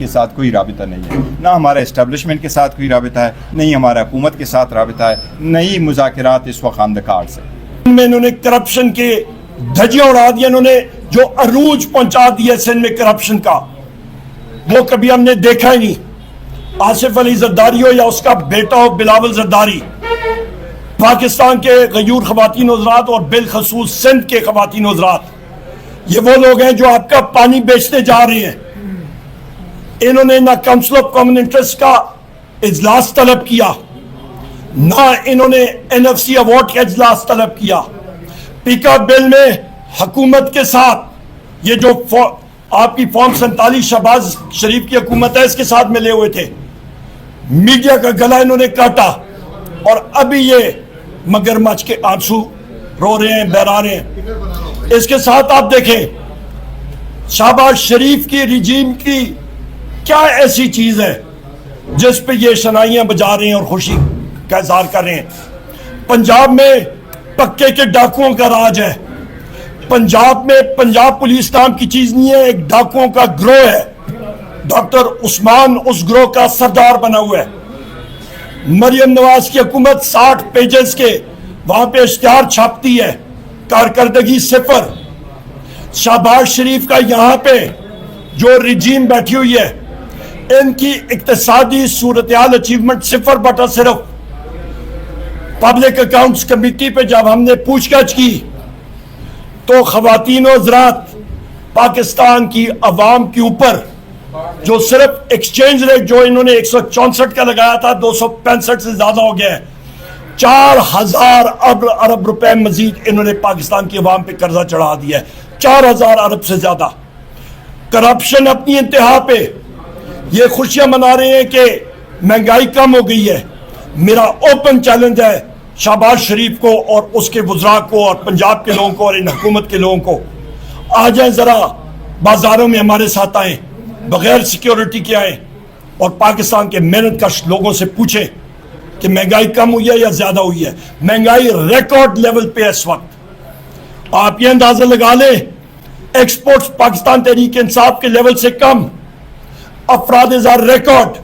کے ساتھ کوئی رابطہ نہیں ہے، نہ ہمارا اسٹیبلشمنٹ کے ساتھ کوئی رابطہ ہے، نہیں ہمارا حکومت کے ساتھ رابطہ ہے، نہیں مذاکرات اس وقت آن دا کارڈ سے۔ انہوں نے کرپشن کے دھجیاں اڑا دیا، انہوں نے جو عروج پہنچا دیا سندھ میں کرپشن کا، وہ کبھی ہم نے دیکھا ہی نہیں۔ آصف علی زرداری ہو یا اس کا بیٹا ہو بلاول زرداری، پاکستان کے غیور خواتین حضرات اور بالخصوص سندھ کے خواتین حضرات، یہ وہ لوگ ہیں جو آپ کا پانی بیچنے جا رہے ہیں۔ انہوں نے نہ کونسل آف کامن انٹرسٹ کا اجلاس طلب کیا، نہ انہوں نے این ایف سی ایوارڈ کا اجلاس طلب کیا۔ پیکا بل میں حکومت کے ساتھ یہ جو آپ کی فارم 47 شہباز شریف کی حکومت ہے، اس کے ساتھ ملے ہوئے تھے، میڈیا کا گلا انہوں نے کاٹا، اور ابھی یہ مگرمچھ کے آنسو رو رہے ہیں، بہرا رہے ہیں۔ اس کے ساتھ آپ دیکھیں شہباز شریف کی رجیم کی کیا ایسی چیز ہے جس پہ یہ شنائیاں بجا رہے ہیں اور خوشی کا اظہار کر رہے ہیں۔ پنجاب میں پکے کے ڈاکوؤں کا راج ہے، پنجاب میں پنجاب پولیس نام کی چیز نہیں ہے، ایک ڈاکوؤں کا گروہ ہے، ڈاکٹر عثمان اس گروہ کا سردار بنا ہوا ہے۔ مریم نواز کی حکومت 60 پیجز کے وہاں پہ اشتہار چھاپتی ہے، کارکردگی صفر۔ شہباز شریف کا یہاں پہ جو رجیم بیٹھی ہوئی ہے، ان کی اقتصادی صورتحال اچیومنٹ 0/0۔ پبلک اکاؤنٹس کمیٹی پہ جب ہم نے پوچھ گچھ کی تو خواتین و حضرات، پاکستان کی عوام کے اوپر جو صرف ایکسچینج ریٹ جو انہوں نے 164 کا لگایا تھا، 265 سے زیادہ ہو گیا ہے۔ 4000 ارب روپے مزید انہوں نے پاکستان کی عوام پہ قرضہ چڑھا دیا ہے، 4000 ارب سے زیادہ۔ کرپشن اپنی انتہا پہ، یہ خوشیاں منا رہے ہیں کہ مہنگائی کم ہو گئی ہے۔ میرا اوپن چیلنج ہے شہباز شریف کو اور اس کے وزراء کو اور پنجاب کے لوگوں کو اور ان حکومت کے لوگوں کو، آ جائیں ذرا بازاروں میں ہمارے ساتھ آئیں، بغیر سیکیورٹی کے آئیں، اور پاکستان کے محنت کش لوگوں سے پوچھیں کہ مہنگائی کم ہوئی ہے یا زیادہ ہوئی ہے۔ مہنگائی ریکارڈ لیول پہ اس وقت، آپ یہ اندازہ لگا لیں ایکسپورٹس پاکستان تحریک انصاف کے لیول سے کم، افراد زار ریکارڈ،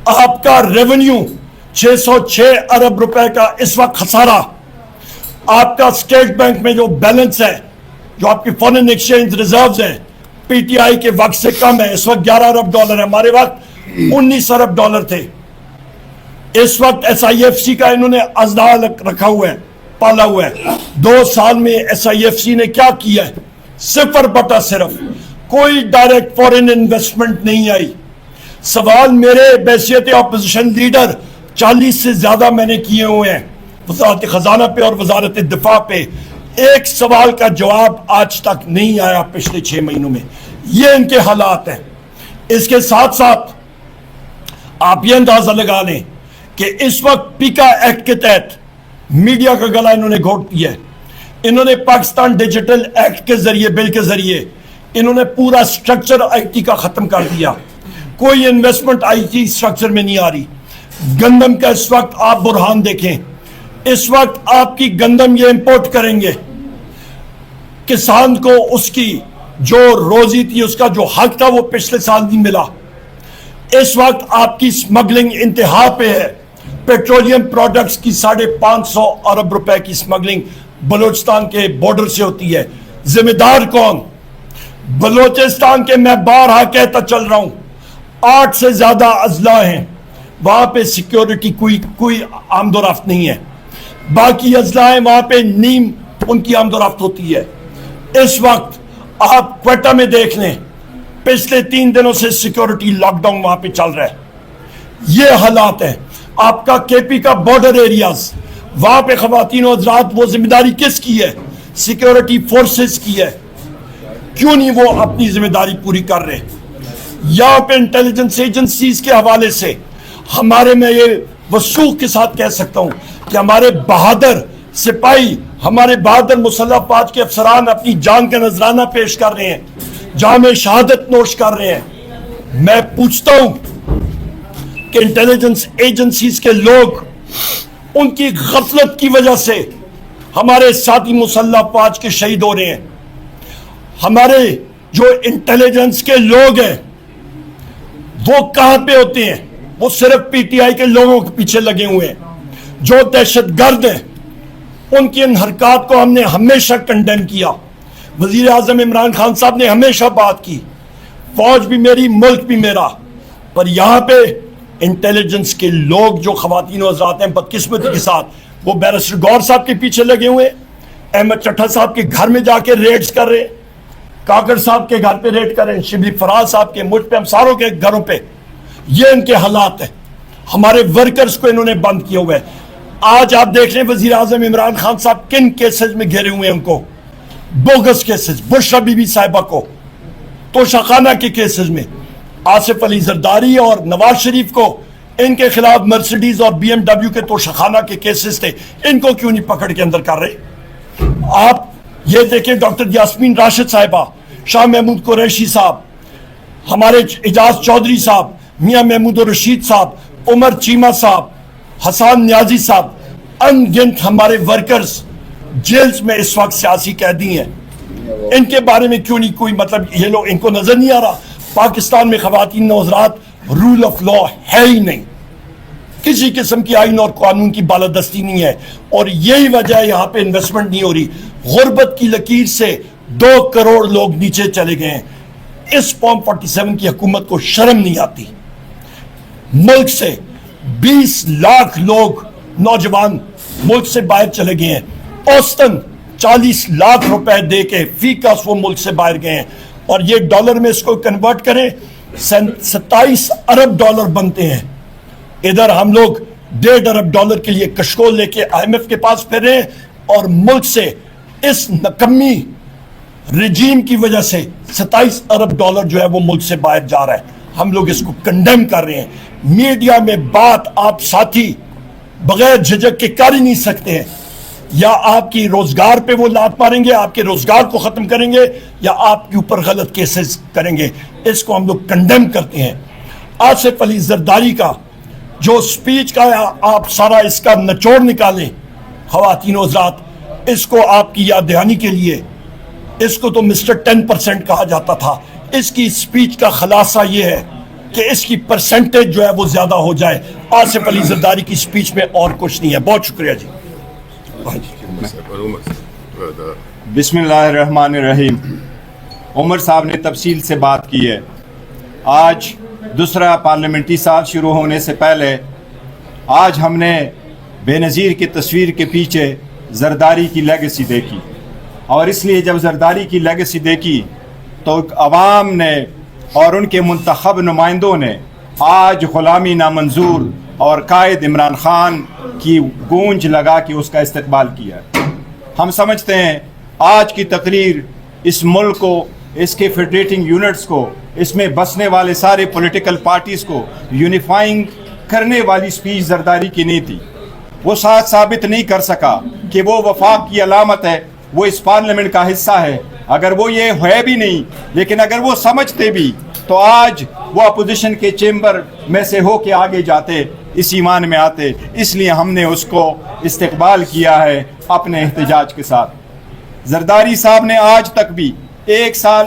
آپ کا ریونیو 606 ارب روپے کا اس وقت خسارہ، آپ کا اسٹیٹ بینک میں جو بیلنس ہے، جو آپ کی فارن ایکسچینج ریزروز ہیں، پی ٹی آئی کے وقت سے کم ہے، اس وقت 11 ارب ڈالر ہے، ہمارے وقت 19 ارب ڈالر تھے۔ اس وقت ایس آئی ایف سی کا انہوں نے ازدہ رکھا ہوا ہے، پالا ہوا ہے۔ 2 سال میں ایس آئی ایف سی نے کیا کیا ہے؟ 0/0۔ کوئی ڈائریکٹ فورن انویسٹمنٹ نہیں آئی۔ سوال میرے بحیثیت اپوزیشن لیڈر 40 سے زیادہ میں نے کیے ہوئے ہیں، وزارت خزانہ پہ اور وزارت دفاع پہ، ایک سوال کا جواب آج تک نہیں آیا پچھلے 6 مہینوں میں۔ یہ ان کے حالات ہیں۔ اس کے ساتھ ساتھ آپ یہ اندازہ لگا لیں کہ اس وقت پیکا ایکٹ کے تحت میڈیا کا گلا انہوں نے گھونٹ دیا ہے۔ انہوں نے پاکستان ڈیجیٹل ایکٹ کے ذریعے، بل کے ذریعے انہوں نے پورا سٹرکچر آئی ٹی کا ختم کر دیا۔ کوئی انویسٹمنٹ آئی ٹی سٹرکچر میں نہیں آ رہی۔ گندم کا اس وقت آپ برہان دیکھیں، اس وقت آپ کی گندم یہ امپورٹ کریں گے، کسان کو اس کی جو روزی تھی، اس کا جو حق تھا، وہ پچھلے سال نہیں ملا۔ اس وقت آپ کی سمگلنگ انتہا پہ ہے۔ پیٹرولیم پروڈکٹس کی 550 ارب روپے کی سمگلنگ بلوچستان کے بارڈر سے ہوتی ہے۔ ذمہ دار کون؟ بلوچستان کے، میں بارہا کہتا چل رہا ہوں، 8 سے زیادہ اضلاع ہیں، وہاں پہ سیکیورٹی کوئی آمد و رفت نہیں ہے۔ باقی اضلاع ہیں، وہاں پہ نیم ان کی آمد و رفت ہوتی ہے۔ اس وقت آپ کوئٹہ میں دیکھ لیں، پچھلے 3 دنوں سے سیکیورٹی لاک ڈاؤن وہاں پہ چل رہا ہے۔ یہ حالات ہیں۔ آپ کا کے پی کا بارڈر ایریاز، وہاں پہ خواتین و حضرات، وہ ذمہ داری کس کی ہے؟ سیکیورٹی فورسز کی ہے۔ کیوں نہیں وہ اپنی ذمہ داری پوری کر رہے؟ یہاں پہ انٹیلیجنس ایجنسیز کے حوالے سے ہمارے، میں یہ وثوق کے ساتھ کہہ سکتا ہوں کہ ہمارے بہادر سپاہی، ہمارے بہادر مسلح افواج کے افسران اپنی جان کا نذرانہ پیش کر رہے ہیں، جام شہادت نوش کر رہے ہیں۔ میں پوچھتا ہوں کہ انٹیلیجنس ایجنسیز کے لوگ، ان کی غفلت کی وجہ سے ہمارے ساتھی مسلح افواج کے شہید ہو رہے ہیں۔ ہمارے جو انٹیلیجنس کے لوگ ہیں، وہ کہاں پہ ہوتے ہیں؟ وہ صرف پی ٹی آئی کے لوگوں کے پیچھے لگے ہوئے ہیں جو دہشت گرد ہیں. ان کی ان حرکات کو ہم نے ہمیشہ کنڈیم کیا. وزیر اعظم عمران خان صاحب نے ہمیشہ بات کی فوج بھی میری ملک بھی میرا. پر یہاں پہ انٹیلیجنس کے لوگ جو خواتین و حضرات ہیں بدقسمتی کے ساتھ وہ بیرسٹر گور صاحب کے پیچھے لگے ہوئے, احمد چٹھا صاحب کے گھر میں جا کے ریڈز کر رہے, کاکڑ صاحب کے گھر پہ ریڈ کر رہے, شبلی فراز صاحب کے, مجھ پہ, ہم ساروں کے گھروں پہ. یہ ان کے حالات ہیں. ہمارے ورکرز کو انہوں نے بند کیا ہوا ہے. آج آپ دیکھ رہے ہیں وزیر اعظم عمران خان صاحب کن کیسز میں گھیرے ہوئے ہیں ان کو, bogus cases, Bushra be be صاحبہ کو توشہ کے کیسز میں, آصف علی زرداری اور نواز شریف کو ان کے خلاف مرسیڈیز اور بی ایم ڈبلیو کے توشہ کے کیسز تھے, ان کو کیوں نہیں پکڑ کے اندر کر رہے؟ آپ یہ دیکھیں ڈاکٹر یاسمین راشد صاحبہ, شاہ محمود قریشی صاحب, ہمارے اعجاز چودھری صاحب, میاں محمود الرشید صاحب, عمر چیمہ صاحب, حسان نیازی صاحب, ان گنت ہمارے ورکرز جیلز میں اس وقت سیاسی قیدی ہیں. ان کے بارے میں کیوں نہیں کوئی مطلب یہ لوگ ان کو نظر نہیں آ رہا؟ پاکستان میں خواتین و حضرات رول آف لا ہے ہی نہیں, کسی قسم کی آئین اور قانون کی بالادستی نہیں ہے, اور یہی وجہ ہے یہاں پہ انویسٹمنٹ نہیں ہو رہی. غربت کی لکیر سے 2 کروڑ لوگ نیچے چلے گئے ہیں. اس فارم 47 کی حکومت کو شرم نہیں آتی. ملک سے 20 لاکھ لوگ نوجوان ملک سے باہر چلے گئے ہیں. اوسطن 40 لاکھ روپے دے کے فی کس وہ ملک سے باہر گئے ہیں, اور یہ ڈالر میں اس کو کنورٹ کریں 27 ارب ڈالر بنتے ہیں. ادھر ہم لوگ 1.5 ارب ڈالر کے لیے کشکول لے کے آئی ایم ایف کے پاس پھر رہے ہیں, اور ملک سے اس نکمی رجیم کی وجہ سے 27 ارب ڈالر جو ہے وہ ملک سے باہر جا رہا ہے. ہم لوگ اس کو کنڈیم کر رہے ہیں. میڈیا میں بات آپ ساتھی بغیر جھجک کے کر ہی نہیں سکتے ہیں. یا آپ کی روزگار پہ وہ لات ماریں گے, آپ کے روزگار کو ختم کریں گے, یا آپ کے اوپر غلط کیسز کریں گے. اس کو ہم لوگ کنڈیم کرتے ہیں. آصف علی زرداری کا جو سپیچ کا آپ سارا اس کا نچوڑ نکالیں خواتین و حضرات, اس کو آپ کی یاد دہانی کے لیے, اس کو تو مسٹر 10% کہا جاتا تھا. اس کی سپیچ کا خلاصہ یہ ہے کہ اس کی پرسنٹیج جو ہے وہ زیادہ ہو جائے. آصف علی زرداری کی سپیچ میں اور کچھ نہیں ہے. بہت شکریہ جی. بسم اللہ الرحمن الرحیم. عمر صاحب نے تفصیل سے بات کی ہے. آج دوسرا پارلیمنٹری سال شروع ہونے سے پہلے آج ہم نے بے نظیر کی تصویر کے پیچھے زرداری کی لیگیسی دیکھی, اور اس لیے جب زرداری کی لیگیسی دیکھی تو عوام نے اور ان کے منتخب نمائندوں نے آج غلامی نامنظور اور قائد عمران خان کی گونج لگا کے اس کا استقبال کیا. ہم سمجھتے ہیں آج کی تقریر اس ملک کو, اس کے فیڈریٹنگ یونٹس کو, اس میں بسنے والے سارے پولیٹیکل پارٹیز کو یونیفائنگ کرنے والی سپیچ زرداری کی نہیں تھی. وہ ساتھ ثابت نہیں کر سکا کہ وہ وفاق کی علامت ہے, وہ اس پارلیمنٹ کا حصہ ہے. اگر وہ یہ ہے بھی نہیں, لیکن اگر وہ سمجھتے بھی تو آج وہ اپوزیشن کے چیمبر میں سے ہو کے آگے جاتے, اس ایمان میں آتے. اس لیے ہم نے اس کو استقبال کیا ہے اپنے احتجاج کے ساتھ. زرداری صاحب نے آج تک بھی 1 سال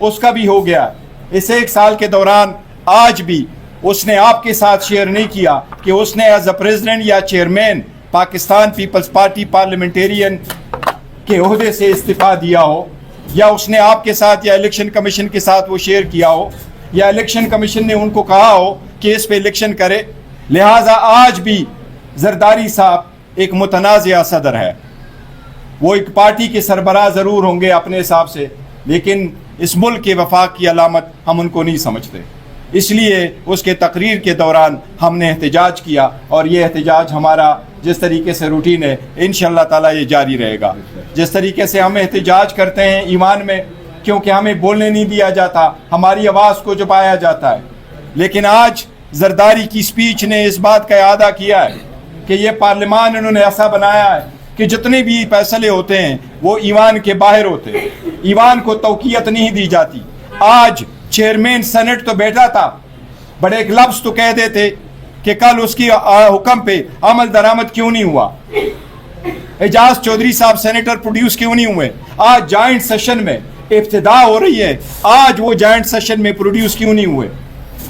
اس کا بھی ہو گیا, اس 1 سال کے دوران آج بھی اس نے آپ کے ساتھ شیئر نہیں کیا کہ اس نے ایز اے پریزیڈنٹ یا چیئرمین پاکستان پیپلز پارٹی پارلیمنٹیرین کے عہدے سے استعفیٰ دیا ہو, یا اس نے آپ کے ساتھ یا الیکشن کمیشن کے ساتھ وہ شیئر کیا ہو, یا الیکشن کمیشن نے ان کو کہا ہو کہ اس پہ الیکشن کرے. لہٰذا آج بھی زرداری صاحب ایک متنازع صدر ہے. وہ ایک پارٹی کے سربراہ ضرور ہوں گے اپنے حساب سے, لیکن اس ملک کے وفاق کی علامت ہم ان کو نہیں سمجھتے. اس لیے اس کے تقریر کے دوران ہم نے احتجاج کیا, اور یہ احتجاج ہمارا جس طریقے سے روٹین ہے انشاءاللہ تعالیٰ یہ جاری رہے گا. جس طریقے سے ہم احتجاج کرتے ہیں ایمان میں, کیونکہ ہمیں بولنے نہیں دیا جاتا, ہماری آواز کو چھپایا جاتا ہے. لیکن آج زرداری کی سپیچ نے اس بات کا اعادہ کیا ہے کہ یہ پارلیمان انہوں نے ایسا بنایا ہے کہ جتنے بھی فیصلے ہوتے ہیں وہ ایوان کے باہر ہوتے ہیں, ایوان کو توقیت نہیں دی جاتی. آج چیئرمین سینٹ تو بیٹھا تھا, بڑے ایک لفظ تو کہہ دیتے کہ کل اس کی حکم پہ عمل درآمد کیوں نہیں ہوا, اعجاز چودھری صاحب سینیٹر پروڈیوس کیوں نہیں ہوئے. آج جوائنٹ سیشن میں ابتدا ہو رہی ہے, آج وہ جوائنٹ سیشن میں پروڈیوس کیوں نہیں ہوئے.